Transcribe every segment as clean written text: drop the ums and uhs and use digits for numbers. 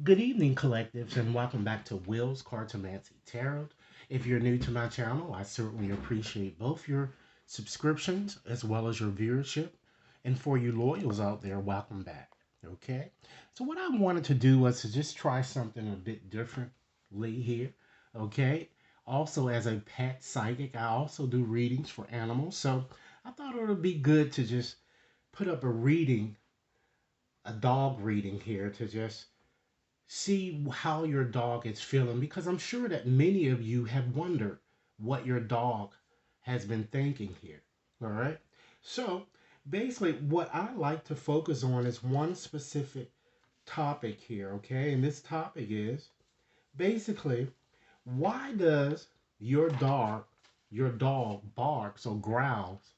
Good evening, collectives, and welcome back to Will's Cartomancy Tarot. If you're new to my channel, I certainly appreciate both your subscriptions as well as your viewership. And for you loyals out there, welcome back. Okay? So, what I wanted to do was to just try something a bit differently here. Okay? Also, as a pet psychic, I also do readings for animals. So, I thought it would be good to just put up a dog reading here to just see how your dog is feeling because I'm sure that many of you have wondered what your dog has been thinking here. All right. So basically, what I like to focus on is one specific topic here. Okay. And this topic is basically why does your dog barks or growls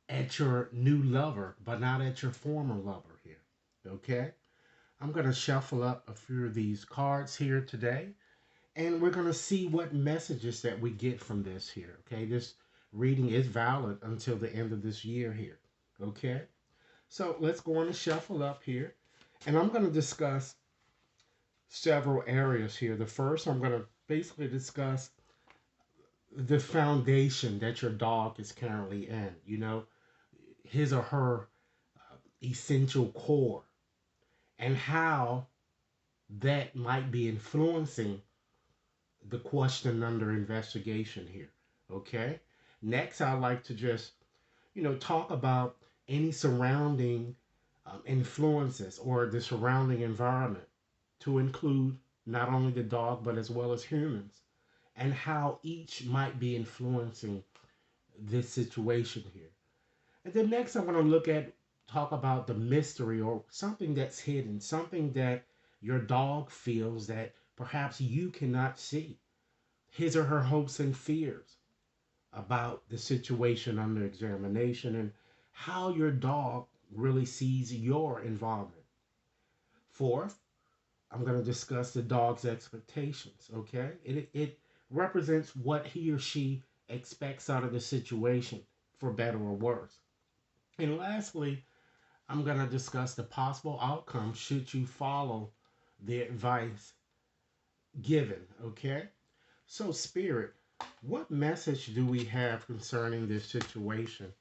at your new lover, but not at your former lover here? Okay. I'm going to shuffle up a few of these cards here today, and we're going to see what messages that we get from this here. Okay, this reading is valid until the end of this year here. Okay, so let's go on and shuffle up here, and I'm going to discuss several areas here. The first, I'm going to basically discuss the foundation that your dog is currently in, his or her essential core, and how that might be influencing the question under investigation here. Okay. Next, I'd like to just, talk about any surrounding influences or the surrounding environment to include not only the dog, but as well as humans and how each might be influencing this situation here. And then next, I'm going to talk about the mystery or something that's hidden, something that your dog feels that perhaps you cannot see, his or her hopes and fears about the situation under examination and how your dog really sees your involvement. Fourth, I'm going to discuss the dog's expectations, okay? It represents what he or she expects out of the situation, for better or worse. And lastly, I'm going to discuss the possible outcome should you follow the advice given, okay? So, Spirit, what message do we have concerning this situation?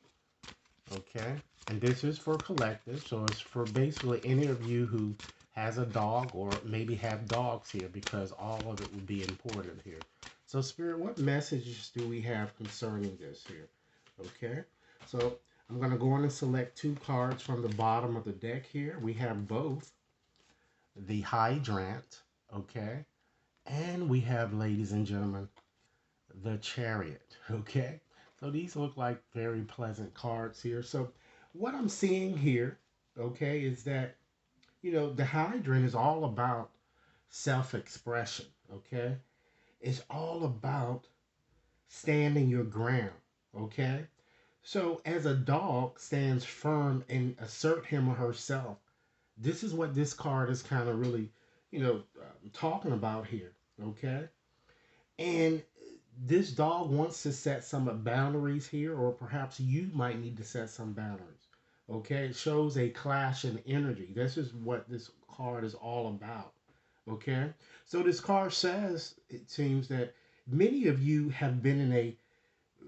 Okay. And this is for collective. So it's for basically any of you who has a dog or maybe have dogs here because all of it would be important here. So, Spirit, what messages do we have concerning this here? Okay. So I'm going to go on and select two cards from the bottom of the deck here. We have both the Hydrant. Okay. And we have, ladies and gentlemen, the Chariot. Okay. So these look like very pleasant cards here. So what I'm seeing here, okay, is that, the Hydrant is all about self-expression, okay? It's all about standing your ground, okay? So as a dog stands firm and assert him or herself, this is what this card is kind of really, talking about here, okay? And this dog wants to set some boundaries here, or perhaps you might need to set some boundaries. Okay, it shows a clash in energy. This is what this card is all about. Okay, so this card says it seems that many of you have been in a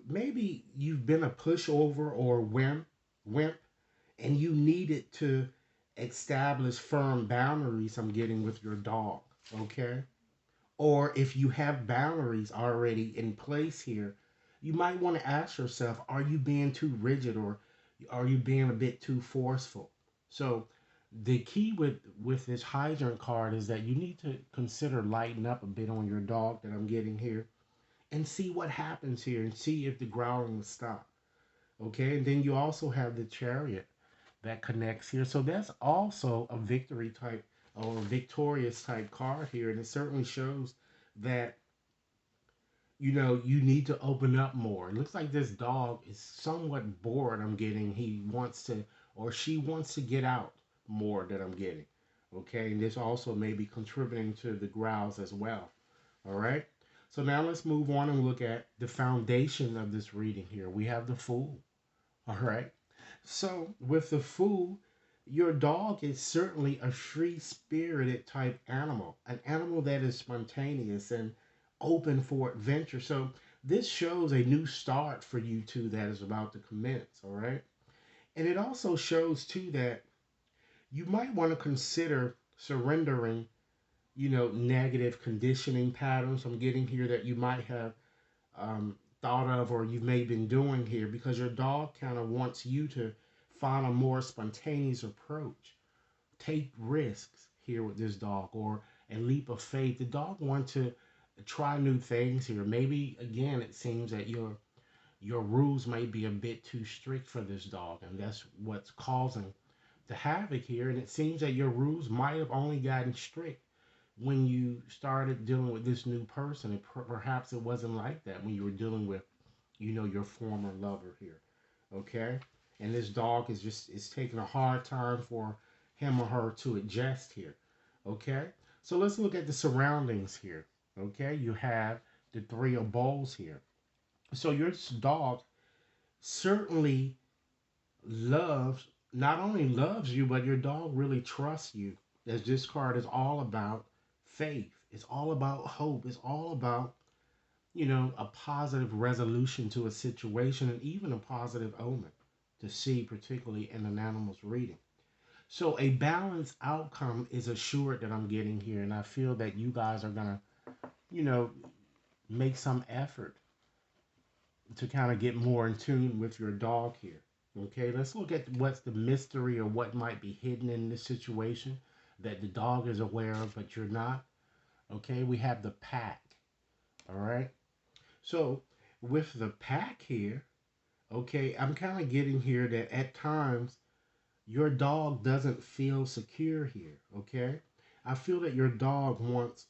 maybe you've been a pushover or wimp, and you needed to establish firm boundaries. I'm getting with your dog. Okay, or if you have boundaries already in place here, you might want to ask yourself, are you being too rigid or are you being a bit too forceful? So the key with this hydrant card is that you need to consider lighten up a bit on your dog that I'm getting here and see what happens here and see if the growling will stop. Okay, and then you also have the chariot that connects here. So that's also a victory type or victorious type card here. And it certainly shows that, you need to open up more. It looks like this dog is somewhat bored. I'm getting he wants to or she wants to get out more that I'm getting. Okay, and this also may be contributing to the growls as well. All right. So now let's move on and look at the foundation of this reading here. We have the Fool. All right. So with the Fool, Your dog is certainly a free spirited type animal, an animal that is spontaneous and open for adventure. So, this shows a new start for you two that is about to commence, all right? And it also shows too that you might want to consider surrendering, negative conditioning patterns I'm getting here that you might have thought of or you may have been doing here because your dog kind of wants you to find a more spontaneous approach. Take risks here with this dog or a leap of faith. The dog wants to try new things here. Maybe again it seems that your rules may be a bit too strict for this dog, and that's what's causing the havoc here. And it seems that your rules might have only gotten strict when you started dealing with this new person. And perhaps it wasn't like that when you were dealing with, your former lover here. Okay? And this dog is taking a hard time for him or her to adjust here. Okay? So let's look at the surroundings here. Okay? You have the three of bowls here. So your dog certainly loves, not only loves you, but your dog really trusts you. As this card is all about faith. It's all about hope. It's all about, a positive resolution to a situation and even a positive omen to see, particularly in an animal's reading. So a balanced outcome is assured that I'm getting here, and I feel that you guys are gonna, you know, make some effort to kind of get more in tune with your dog here. Okay, let's look at what's the mystery or what might be hidden in this situation that the dog is aware of, but you're not. Okay, we have the pack. All right, so with the pack here, okay, I'm kind of getting here that at times your dog doesn't feel secure here. Okay, I feel that your dog wants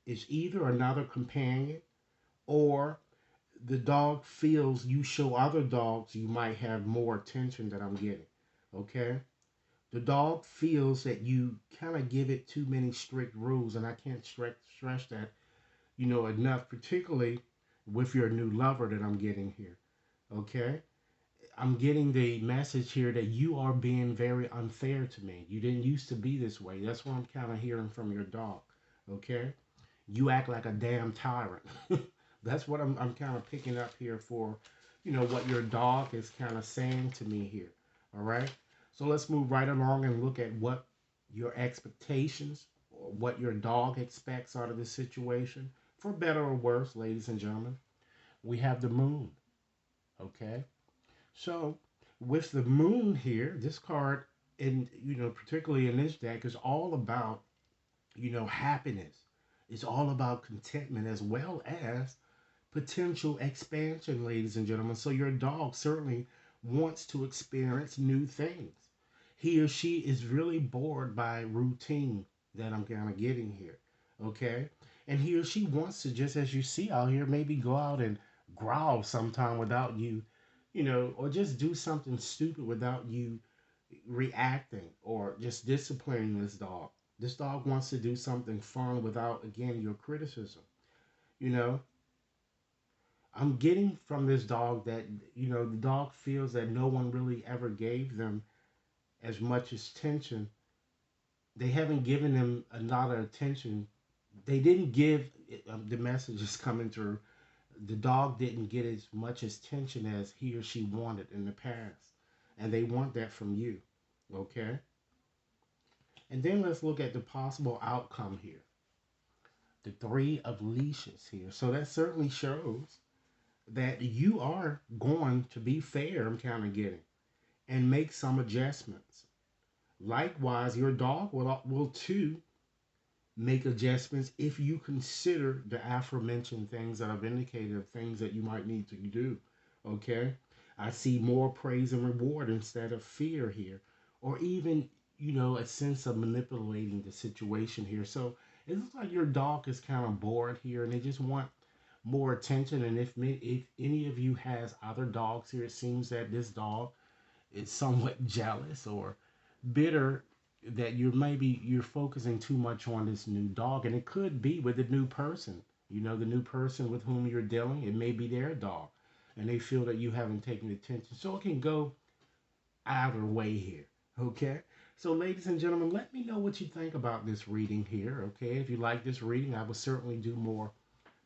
is either another companion or the dog feels you show other dogs you might have more attention that I'm getting. Okay? The dog feels that you kind of give it too many strict rules, and I can't stress that, enough, particularly with your new lover that I'm getting here. Okay? I'm getting the message here that you are being very unfair to me. You didn't used to be this way. That's what I'm kind of hearing from your dog. Okay? You act like a damn tyrant. That's what I'm kind of picking up here for, what your dog is kind of saying to me here. All right. So let's move right along and look at what your expectations or what your dog expects out of this situation, for better or worse, ladies and gentlemen. We have the moon. Okay. So with the moon here, this card, and particularly in this deck, is all about happiness. It's all about contentment as well as potential expansion, ladies and gentlemen. So your dog certainly wants to experience new things. He or she is really bored by routine that I'm kind of getting here. Okay? And he or she wants to, just as you see out here, maybe go out and growl sometime without you, or just do something stupid without you reacting or just disciplining this dog. This dog wants to do something fun without, again, your criticism. You know, I'm getting from this dog that, the dog feels that no one really ever gave them as much as attention. They haven't given him a lot of attention. They didn't give, the message is coming through. The dog didn't get as much attention as he or she wanted in the past. And they want that from you. Okay? And then let's look at the possible outcome here. The three of leashes here. So that certainly shows that you are going to be fair, I'm kind of getting, and make some adjustments. Likewise, your dog will too make adjustments if you consider the aforementioned things that I've indicated of things that you might need to do. Okay? I see more praise and reward instead of fear here, or even, a sense of manipulating the situation here. So it looks like your dog is kind of bored here and they just want more attention. And if any of you has other dogs here, it seems that this dog is somewhat jealous or bitter that you're focusing too much on this new dog, and it could be with the new person. The new person with whom you're dealing, it may be their dog, and they feel that you haven't taken attention. So it can go either way here. Okay. So, ladies and gentlemen, let me know what you think about this reading here. Okay. If you like this reading, I will certainly do more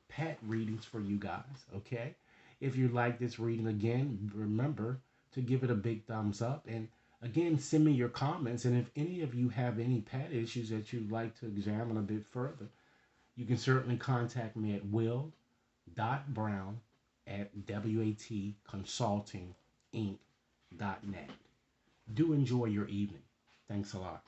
pet readings for you guys. Okay. If you like this reading, again, remember to give it a big thumbs up. And again, send me your comments. And if any of you have any pet issues that you'd like to examine a bit further, you can certainly contact me at will.brown@watconsultinginc.net. Do enjoy your evening. Thanks a lot.